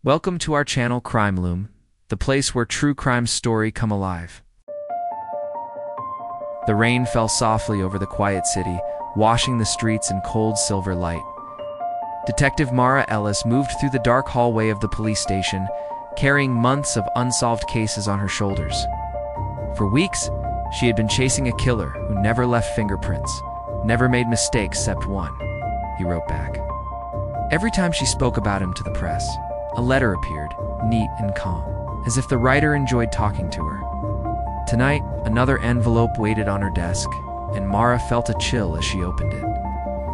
Welcome to our channel Crime Loom, the place where true crime stories come alive. The rain fell softly over the quiet city, washing the streets in cold silver light. Detective Mara Ellis moved through the dark hallway of the police station, carrying months of unsolved cases on her shoulders. For weeks, she had been chasing a killer who never left fingerprints, never made mistakes except one, he wrote back. Every time she spoke about him to the press, a letter appeared, neat and calm, as if the writer enjoyed talking to her. Tonight, another envelope waited on her desk, and Mara felt a chill as she opened it.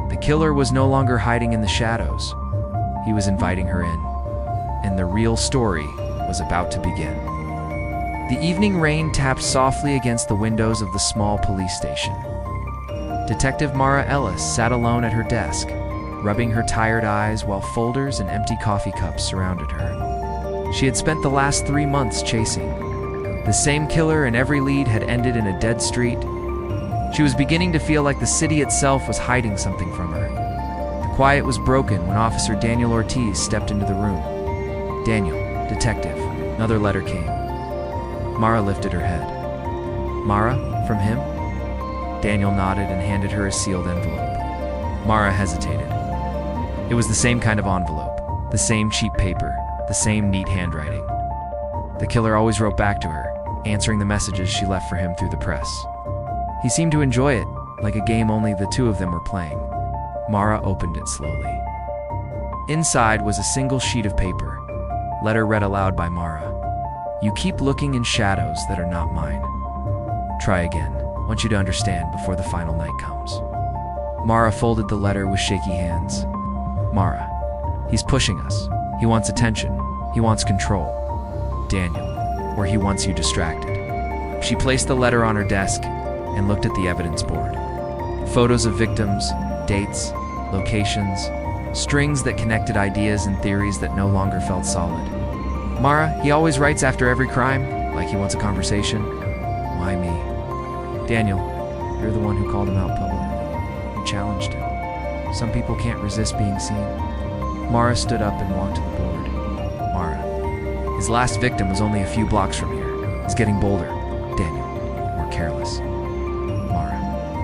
The killer was no longer hiding in the shadows. He was inviting her in, and the real story was about to begin. The evening rain tapped softly against the windows of the small police station. Detective Mara Ellis sat alone at her desk, rubbing her tired eyes while folders and empty coffee cups surrounded her. She had spent the last 3 months chasing. The same killer, and every lead had ended in a dead street. She was beginning to feel like the city itself was hiding something from her. The quiet was broken when Officer Daniel Ortiz stepped into the room. "Daniel, detective." Another letter came. Mara lifted her head. "Mara, from him?" Daniel nodded and handed her a sealed envelope. Mara hesitated. It was the same kind of envelope, the same cheap paper, the same neat handwriting. The killer always wrote back to her, answering the messages she left for him through the press. He seemed to enjoy it, like a game only the two of them were playing. Mara opened it slowly. Inside was a single sheet of paper. Letter read aloud by Mara. "You keep looking in shadows that are not mine. Try again. Want you to understand before the final night comes." Mara folded the letter with shaky hands. "Mara, he's pushing us. He wants attention. He wants control. Daniel, or he wants you distracted." She placed the letter on her desk and looked at the evidence board. Photos of victims, dates, locations, strings that connected ideas and theories that no longer felt solid. "Mara, he always writes after every crime, like he wants a conversation. Why me? Daniel, you're the one who called him out publicly. You challenged him. Some people can't resist being seen." Mara stood up and walked to the board. "Mara, his last victim was only a few blocks from here. He's getting bolder. Daniel, we're careless." "Mara,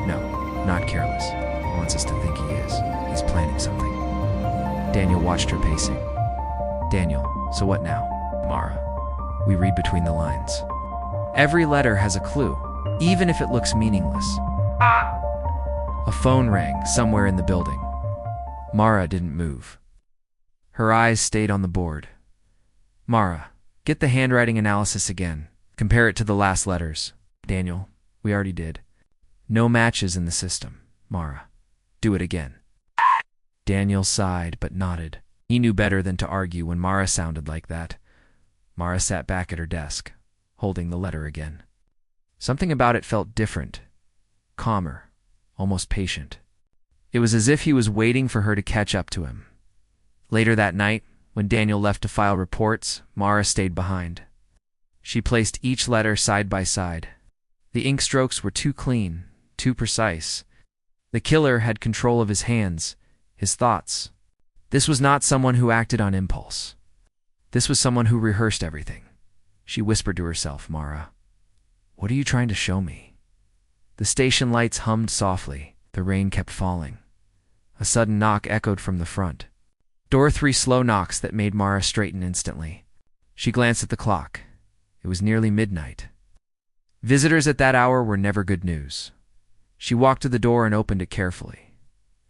no, not careless. He wants us to think he is. He's planning something." Daniel watched her pacing. "Daniel, so what now?" "Mara, we read between the lines. Every letter has a clue, even if it looks meaningless." A phone rang somewhere in the building. Mara didn't move. Her eyes stayed on the board. "Mara, get the handwriting analysis again. Compare it to the last letters." "Daniel, we already did. No matches in the system." "Mara, do it again." Daniel sighed but nodded. He knew better than to argue when Mara sounded like that. Mara sat back at her desk, holding the letter again. Something about it felt different, calmer, almost patient. It was as if he was waiting for her to catch up to him. Later that night, when Daniel left to file reports, Mara stayed behind. She placed each letter side by side. The ink strokes were too clean, too precise. The killer had control of his hands, his thoughts. This was not someone who acted on impulse. This was someone who rehearsed everything. She whispered to herself, "Mara, what are you trying to show me?" The station lights hummed softly. The rain kept falling. A sudden knock echoed from the front. Door 3 slow knocks that made Mara straighten instantly. She glanced at the clock. It was nearly midnight. Visitors at that hour were never good news. She walked to the door and opened it carefully.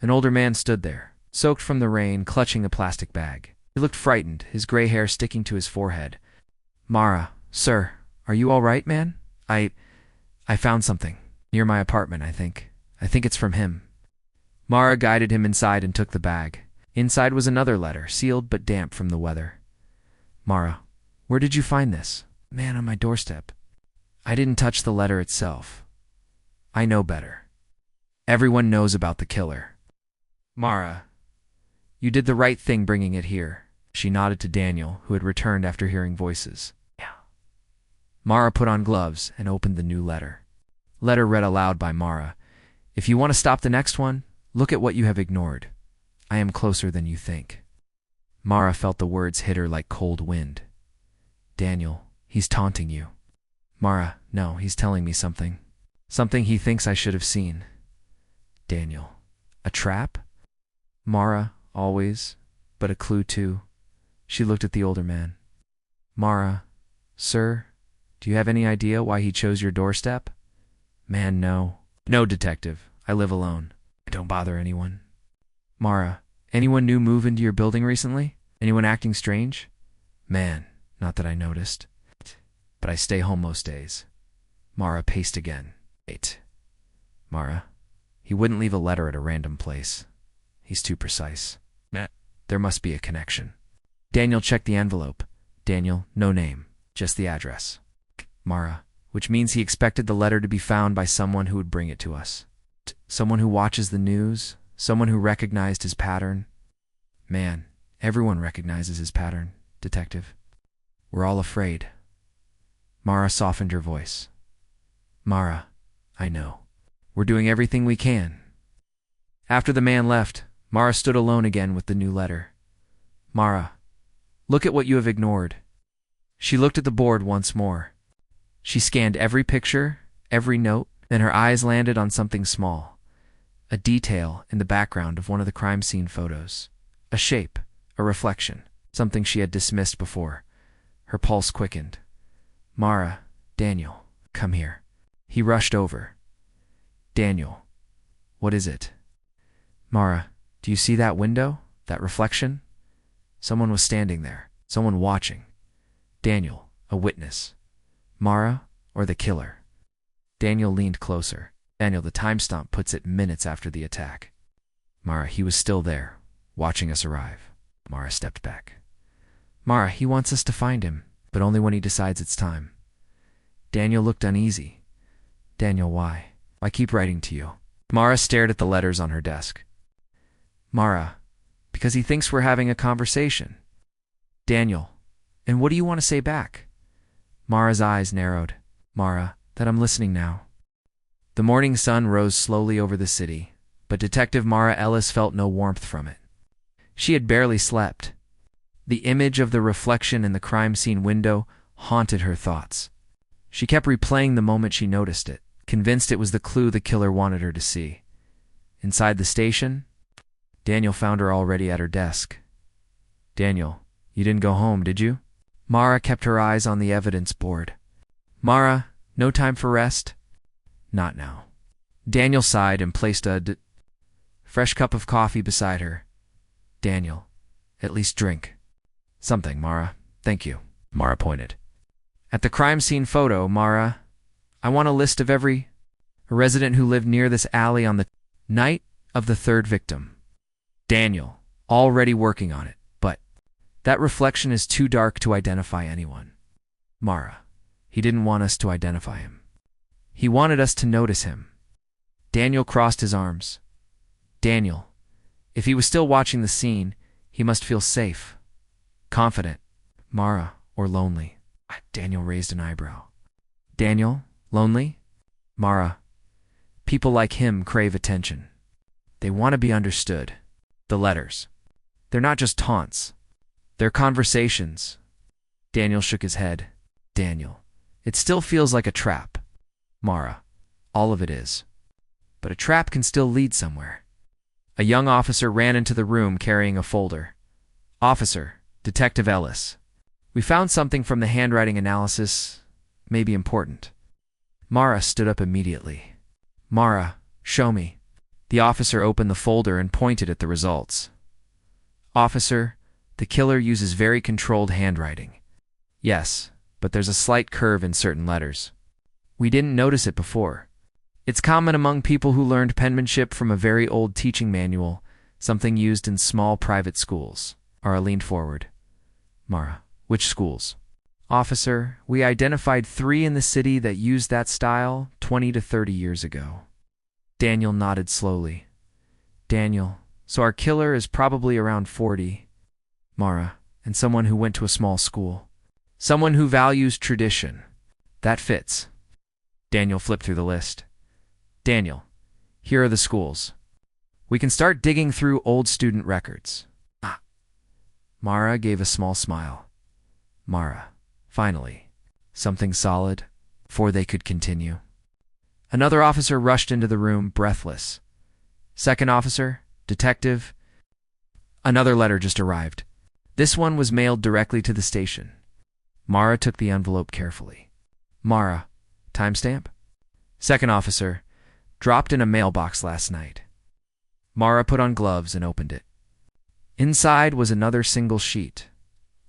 An older man stood there, soaked from the rain, clutching a plastic bag. He looked frightened, his gray hair sticking to his forehead. "Mara, sir, are you all right, man? I found something. Near my apartment, I think. I think it's from him." Mara guided him inside and took the bag. Inside was another letter, sealed but damp from the weather. "Mara, where did you find this?" "Man, on my doorstep." "I didn't touch the letter itself. I know better. Everyone knows about the killer." "Mara, you did the right thing bringing it here." She nodded to Daniel, who had returned after hearing voices. "Yeah." Mara put on gloves and opened the new letter. Letter read aloud by Mara. "If you want to stop the next one, look at what you have ignored. I am closer than you think." Mara felt the words hit her like cold wind. Daniel, he's taunting you. Mara, no, he's telling me something. Something he thinks I should have seen. Daniel, a trap? Mara, always, but a clue too. She looked at the older man. Mara, sir, do you have any idea why he chose your doorstep? Man, no. No, detective. I live alone. I don't bother anyone. Mara, anyone new move into your building recently? Anyone acting strange? Man, not that I noticed. But I stay home most days. Mara paced again. Wait. Mara, he wouldn't leave a letter at a random place. He's too precise. There must be a connection. Daniel checked the envelope. Daniel, no name, just the address. Mara, which means he expected the letter to be found by someone who would bring it to us. Someone who watches the news, someone who recognized his pattern. Man, everyone recognizes his pattern, detective. We're all afraid. Mara softened her voice. Mara, I know. We're doing everything we can. After the man left, Mara stood alone again with the new letter. Mara, look at what you have ignored. She looked at the board once more. She scanned every picture, every note, then her eyes landed on something small. A detail in the background of one of the crime scene photos. A shape, a reflection, something she had dismissed before. Her pulse quickened. Mara, Daniel, come here. He rushed over. Daniel, what is it? Mara, do you see that window? That reflection? Someone was standing there. Someone watching. Daniel, a witness. Mara, or the killer? Daniel leaned closer. Daniel, the timestamp puts it minutes after the attack. Mara, he was still there, watching us arrive. Mara stepped back. Mara, he wants us to find him, but only when he decides it's time. Daniel looked uneasy. Daniel, why? I keep writing to you. Mara stared at the letters on her desk. Mara, because he thinks we're having a conversation. Daniel, and what do you want to say back? Mara's eyes narrowed. Mara, that I'm listening now. The morning sun rose slowly over the city, but Detective Mara Ellis felt no warmth from it. She had barely slept. The image of the reflection in the crime scene window haunted her thoughts. She kept replaying the moment she noticed it, convinced it was the clue the killer wanted her to see. Inside the station, Daniel found her already at her desk. Daniel, you didn't go home, did you? Mara kept her eyes on the evidence board. Mara, no time for rest? Not now. Daniel sighed and placed a fresh cup of coffee beside her. Daniel, at least drink. Something, Mara. Thank you. Mara pointed. At the crime scene photo, Mara, I want a list of every resident who lived near this alley on the night of the third victim. Daniel, already working on it, but that reflection is too dark to identify anyone. Mara, he didn't want us to identify him. He wanted us to notice him. Daniel crossed his arms. Daniel, if he was still watching the scene, he must feel safe, confident. Mara, or lonely. Daniel raised an eyebrow. Daniel, lonely? Mara, people like him crave attention. They want to be understood. The letters. They're not just taunts. They're conversations. Daniel shook his head. Daniel, it still feels like a trap. Mara, all of it is. But a trap can still lead somewhere. A young officer ran into the room carrying a folder. Officer, Detective Ellis. We found something from the handwriting analysis, maybe important. Mara stood up immediately. Mara, show me. The officer opened the folder and pointed at the results. Officer, the killer uses very controlled handwriting. Yes, but there's a slight curve in certain letters. We didn't notice it before. It's common among people who learned penmanship from a very old teaching manual, something used in small private schools. Mara leaned forward. Mara, which schools? Officer, we identified 3 in the city that used that style 20 to 30 years ago. Daniel nodded slowly. Daniel, so our killer is probably around 40. Mara, and someone who went to a small school. Someone who values tradition. That fits. Daniel flipped through the list. Daniel, here are the schools. We can start digging through old student records. Mara gave a small smile. Mara, finally. Something solid, before they could continue. Another officer rushed into the room, breathless. Second officer, detective. Another letter just arrived. This one was mailed directly to the station. Mara took the envelope carefully. Mara, timestamp? Second officer, dropped in a mailbox last night. Mara put on gloves and opened it. Inside was another single sheet.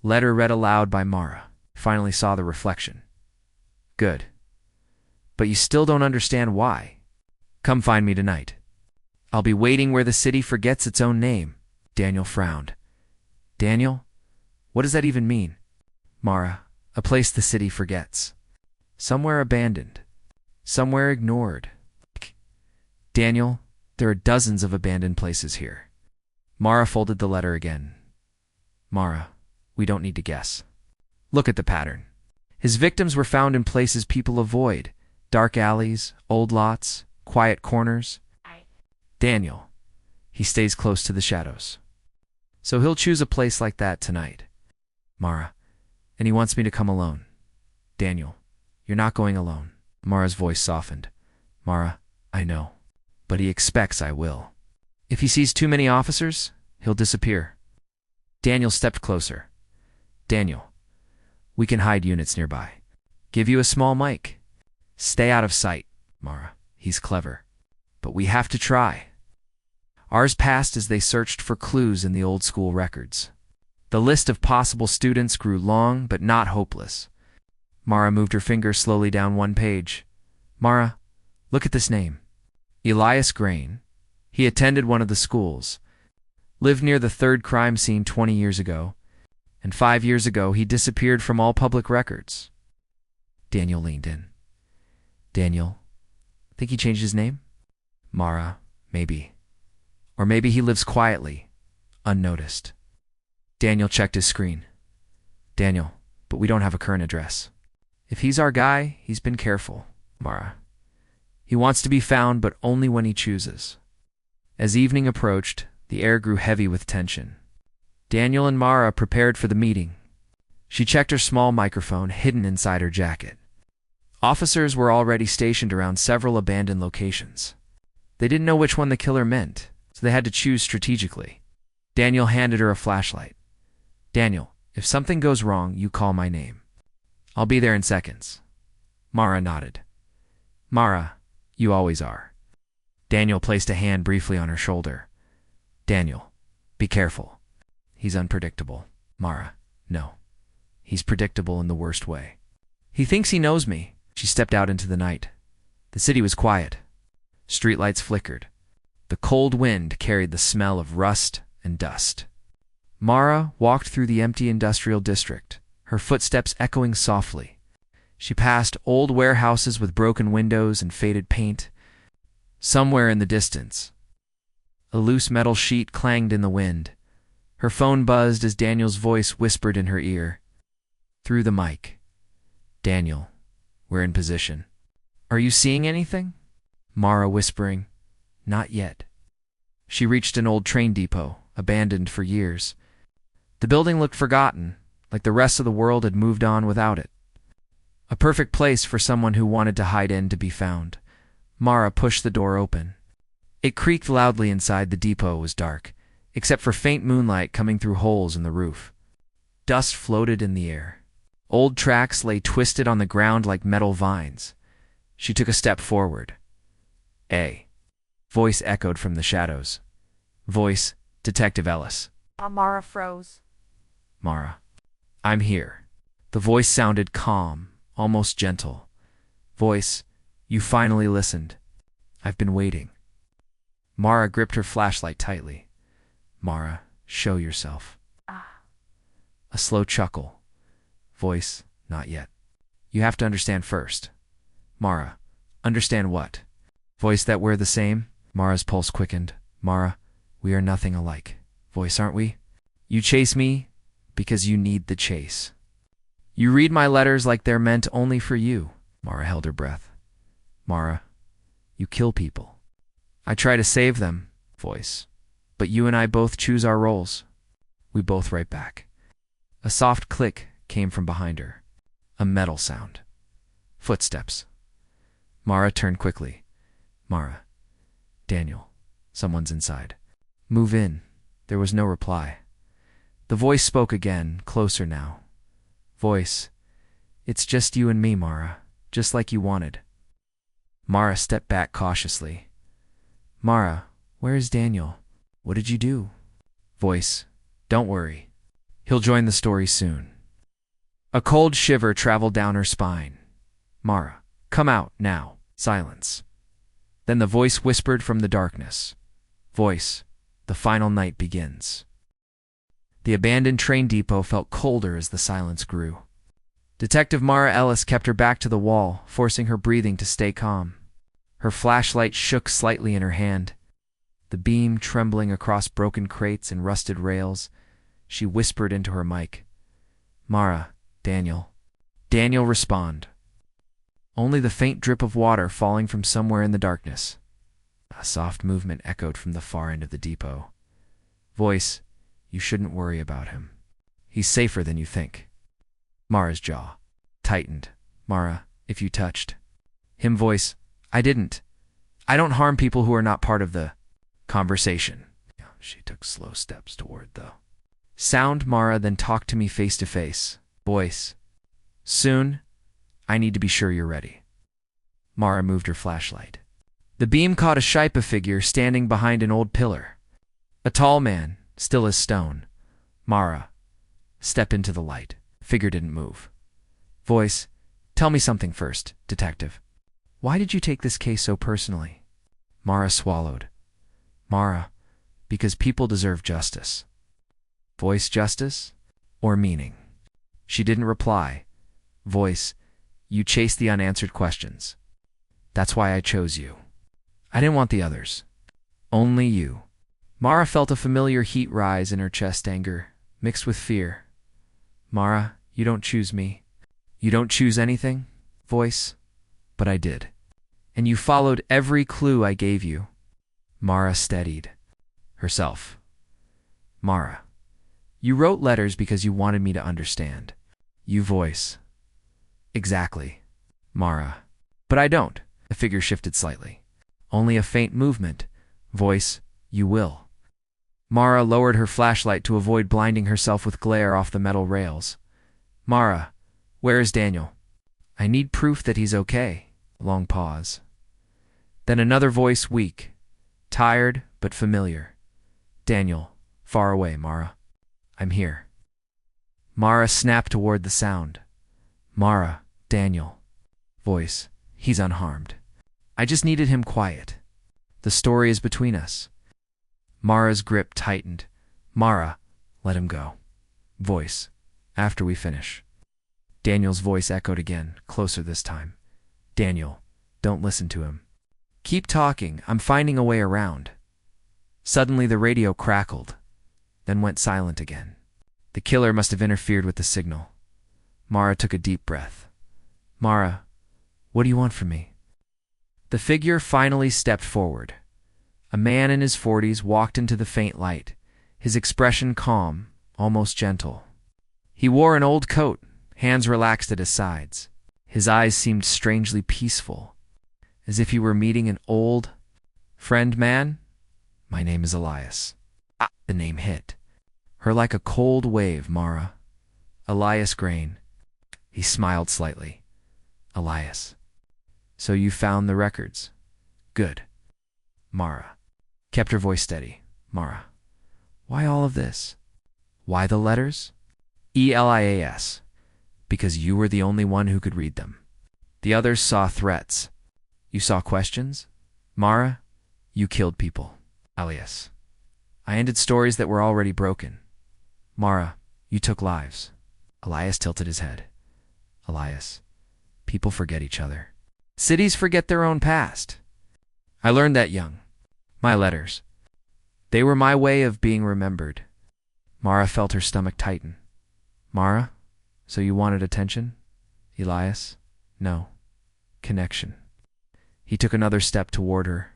Letter read aloud by Mara. Finally saw the reflection. Good. But you still don't understand why. Come find me tonight. I'll be waiting where the city forgets its own name. Daniel frowned. Daniel? What does that even mean? Mara, a place the city forgets. Somewhere abandoned. Somewhere ignored. Daniel, there are dozens of abandoned places here. Mara folded the letter again. Mara, we don't need to guess. Look at the pattern. His victims were found in places people avoid. Dark alleys, old lots, quiet corners. Daniel, he stays close to the shadows. So he'll choose a place like that tonight. Mara, and he wants me to come alone. Daniel, you're not going alone. Mara's voice softened. Mara, I know, but he expects I will. If he sees too many officers, he'll disappear. Daniel stepped closer. Daniel, we can hide units nearby. Give you a small mic. Stay out of sight, Mara. He's clever. But we have to try. Hours passed as they searched for clues in the old school records. The list of possible students grew long but not hopeless. Mara moved her finger slowly down one page. Mara, look at this name. Elias Grain. He attended one of the schools. Lived near the third crime scene 20 years ago. And 5 years ago he disappeared from all public records. Daniel leaned in. Daniel, think he changed his name? Mara, maybe. Or maybe he lives quietly, unnoticed. Daniel checked his screen. Daniel, but we don't have a current address. If he's our guy, he's been careful, Mara. He wants to be found, but only when he chooses. As evening approached, the air grew heavy with tension. Daniel and Mara prepared for the meeting. She checked her small microphone hidden inside her jacket. Officers were already stationed around several abandoned locations. They didn't know which one the killer meant, so they had to choose strategically. Daniel handed her a flashlight. Daniel, if something goes wrong, you call my name. I'll be there in seconds. Mara nodded. Mara, you always are. Daniel placed a hand briefly on her shoulder. Daniel, be careful. He's unpredictable. Mara, no. He's predictable in the worst way. He thinks he knows me. She stepped out into the night. The city was quiet. Streetlights flickered. The cold wind carried the smell of rust and dust. Mara walked through the empty industrial district, her footsteps echoing softly. She passed old warehouses with broken windows and faded paint. Somewhere in the distance, a loose metal sheet clanged in the wind. Her phone buzzed as Daniel's voice whispered in her ear. Through the mic. Daniel, we're in position. Are you seeing anything? Mara whispering. Not yet. She reached an old train depot, abandoned for years. The building looked forgotten, like the rest of the world had moved on without it. A perfect place for someone who wanted to hide in to be found. Mara pushed the door open. It creaked loudly inside. The depot was dark, except for faint moonlight coming through holes in the roof. Dust floated in the air. Old tracks lay twisted on the ground like metal vines. She took a step forward. A voice echoed from the shadows. Voice, Detective Ellis. Mara froze. Mara, I'm here. The voice sounded calm, almost gentle. Voice, you finally listened. I've been waiting. Mara gripped her flashlight tightly. Mara, show yourself. A slow chuckle. Voice, not yet. You have to understand first. Mara, understand what? Voice, that we're the same? Mara's pulse quickened. Mara, we are nothing alike. Voice, aren't we? You chase me because you need the chase. You read my letters like they're meant only for you. Mara held her breath. Mara, you kill people. I try to save them. Voice, but you and I both choose our roles. We both right back. A soft click came from behind her. A metal sound. Footsteps. Mara turned quickly. Mara. Daniel. Someone's inside. Move in. There was no reply. The voice spoke again, closer now. Voice. It's just you and me, Mara. Just like you wanted. Mara stepped back cautiously. Mara, where is Daniel? What did you do? Voice. Don't worry. He'll join the story soon. A cold shiver traveled down her spine. Mara, come out now. Silence. Then the voice whispered from the darkness. Voice. The final night begins. The abandoned train depot felt colder as the silence grew. Detective Mara Ellis kept her back to the wall, forcing her breathing to stay calm. Her flashlight shook slightly in her hand. The beam trembling across broken crates and rusted rails, she whispered into her mic. Mara, Daniel. Daniel, respond. Only the faint drip of water falling from somewhere in the darkness. A soft movement echoed from the far end of the depot. Voice, you shouldn't worry about him. He's safer than you think. Mara's jaw tightened. Mara, if you touched him. Voice, I didn't. I don't harm people who are not part of the conversation. She took slow steps toward the sound. Mara, then talk to me face to face. Voice, soon. I need to be sure you're ready. Mara moved her flashlight. The beam caught a Shaipa figure standing behind an old pillar. A tall man, still as stone. Mara, step into the light. Figure didn't move. Voice, tell me something first, detective. Why did you take this case so personally? Mara swallowed. Mara, because people deserve justice. Voice, justice or meaning? She didn't reply. Voice, you chased the unanswered questions. That's why I chose you. I didn't want the others. Only you. Mara felt a familiar heat rise in her chest, anger, mixed with fear. Mara, you don't choose me. You don't choose anything? Voice, but I did. And you followed every clue I gave you. Mara steadied herself. Mara, you wrote letters because you wanted me to understand. You. Voice, exactly. Mara, but I don't. The figure shifted slightly. Only a faint movement. Voice, you will. Mara lowered her flashlight to avoid blinding herself with glare off the metal rails. Mara, where is Daniel? I need proof that he's okay. Long pause. Then another voice, weak, tired but familiar. Daniel, far away, Mara. I'm here. Mara snapped toward the sound. Mara, Daniel. Voice, he's unharmed. I just needed him quiet. The story is between us. Mara's grip tightened. Mara, let him go. Voice, after we finish. Daniel's voice echoed again, closer this time. Daniel, don't listen to him. Keep talking, I'm finding a way around. Suddenly the radio crackled, then went silent again. The killer must have interfered with the signal. Mara took a deep breath. Mara, what do you want from me? The figure finally stepped forward. A man in his 40s walked into the faint light, his expression calm, almost gentle. He wore an old coat, hands relaxed at his sides. His eyes seemed strangely peaceful, as if he were meeting an old friend. Man, my name is Elias. The name hit her like a cold wave. Mara. Elias Grain. He smiled slightly. Elias. So you found the records. Good. Mara kept her voice steady. Mara, why all of this? Why the letters? Elias. Because you were the only one who could read them. The others saw threats. You saw questions? Mara, you killed people. Elias, I ended stories that were already broken. Mara, you took lives. Elias tilted his head. Elias, people forget each other. Cities forget their own past. I learned that young. My letters. They were my way of being remembered. Mara felt her stomach tighten. Mara, so you wanted attention? Elias, no. Connection. He took another step toward her.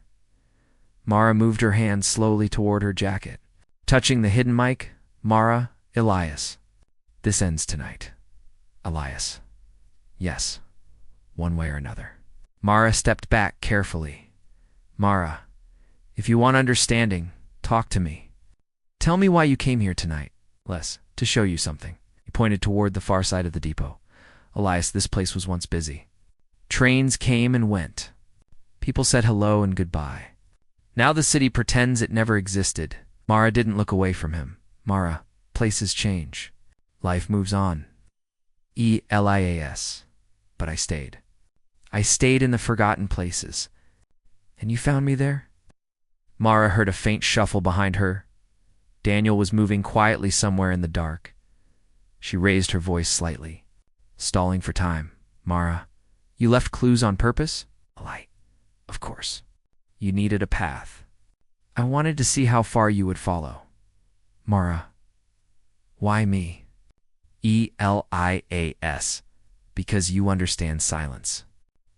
Mara moved her hand slowly toward her jacket. Touching the hidden mic, Mara, Elias. This ends tonight. Elias. Yes, one way or another. Mara stepped back carefully. Mara, if you want understanding, talk to me. Tell me why you came here tonight. To show you something. He pointed toward the far side of the depot. Elias, this place was once busy. Trains came and went. People said hello and goodbye. Now the city pretends it never existed. Mara didn't look away from him. Mara, places change. Life moves on. Elias. But I stayed. I stayed in the forgotten places. And you found me there? Mara heard a faint shuffle behind her. Daniel was moving quietly somewhere in the dark. She raised her voice slightly, stalling for time. Mara, you left clues on purpose? A light. Of course. You needed a path. I wanted to see how far you would follow. Mara, why me? Elias. Because you understand silence.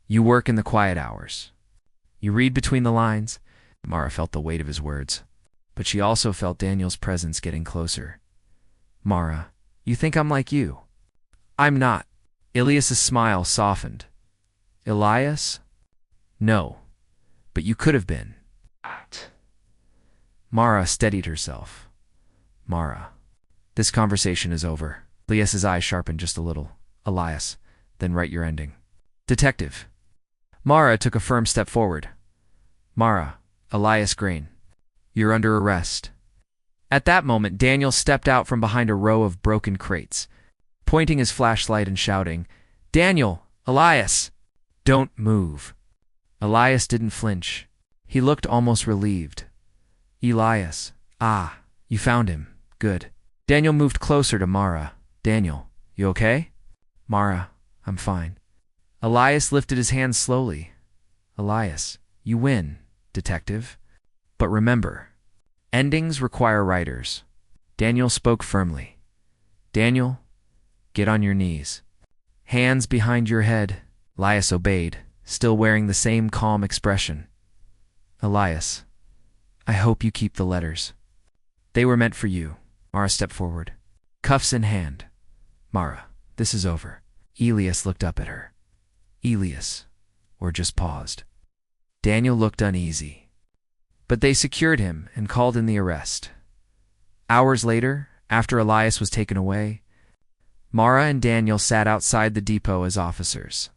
You work in the quiet hours. You read between the lines. Mara felt the weight of his words, but she also felt Daniel's presence getting closer. Mara, you think I'm like you? I'm not. Elias's smile softened. Elias? No, but you could have been. Mara steadied herself. Mara, this conversation is over. Elias's eyes sharpened just a little. Elias, then write your ending. Detective. Mara took a firm step forward. Mara, Elias Grain, you're under arrest. At that moment, Daniel stepped out from behind a row of broken crates, pointing his flashlight and shouting, Daniel, Elias, don't move. Elias didn't flinch. He looked almost relieved. Elias, you found him. Good. Daniel moved closer to Mara. Daniel, you okay? Mara, I'm fine. Elias lifted his hands slowly. Elias, you win, detective. But remember, endings require writers. Daniel spoke firmly. Daniel, get on your knees. Hands behind your head. Elias obeyed, still wearing the same calm expression. Elias, I hope you keep the letters. They were meant for you. Mara stepped forward, cuffs in hand. Mara, this is over. Elias looked up at her. Elias, or just paused. Daniel looked uneasy. But they secured him and called in the arrest. Hours later, after Elias was taken away, Mara and Daniel sat outside the depot as officers.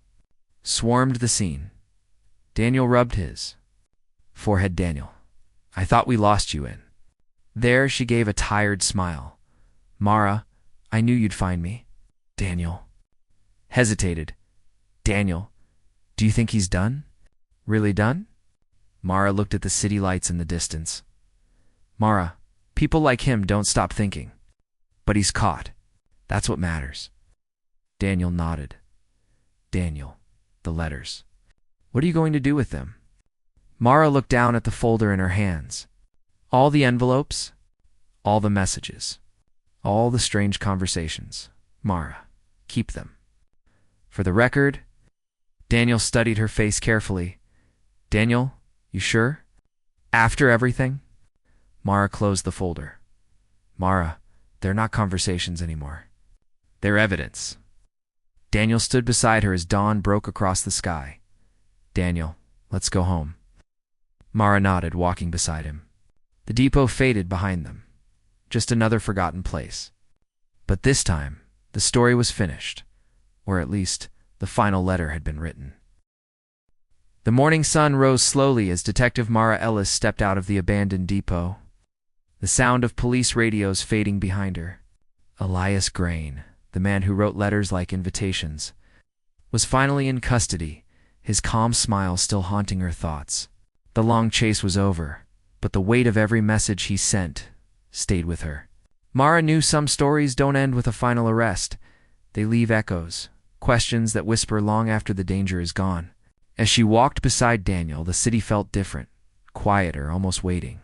Swarmed the scene. Daniel rubbed his forehead. Daniel, I thought we lost you in. There she gave a tired smile. Mara, I knew you'd find me. Daniel hesitated. Daniel, do you think he's done? Really done? Mara looked at the city lights in the distance. Mara, people like him don't stop thinking. But he's caught. That's what matters. Daniel nodded. Daniel, the letters. What are you going to do with them? Mara looked down at the folder in her hands. All the envelopes, all the messages, all the strange conversations. Mara, keep them. For the record, Daniel studied her face carefully. Daniel, you sure? After everything? Mara closed the folder. Mara, they're not conversations anymore. They're evidence. Daniel stood beside her as dawn broke across the sky. Daniel, let's go home. Mara nodded, walking beside him. The depot faded behind them. Just another forgotten place. But this time, the story was finished, or at least the final letter had been written. The morning sun rose slowly as Detective Mara Ellis stepped out of the abandoned depot, the sound of police radios fading behind her. Elias Grain, the man who wrote letters like invitations, was finally in custody, his calm smile still haunting her thoughts. The long chase was over, but the weight of every message he sent stayed with her. Mara knew some stories don't end with a final arrest. They leave echoes, questions that whisper long after the danger is gone. As she walked beside Daniel, the city felt different, quieter, almost waiting.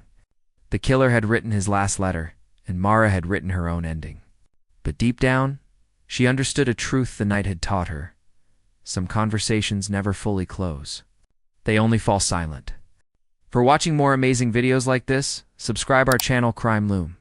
The killer had written his last letter, and Mara had written her own ending. But deep down, she understood a truth the night had taught her. Some conversations never fully close. They only fall silent. For watching more amazing videos like this, subscribe our channel Crime Loom.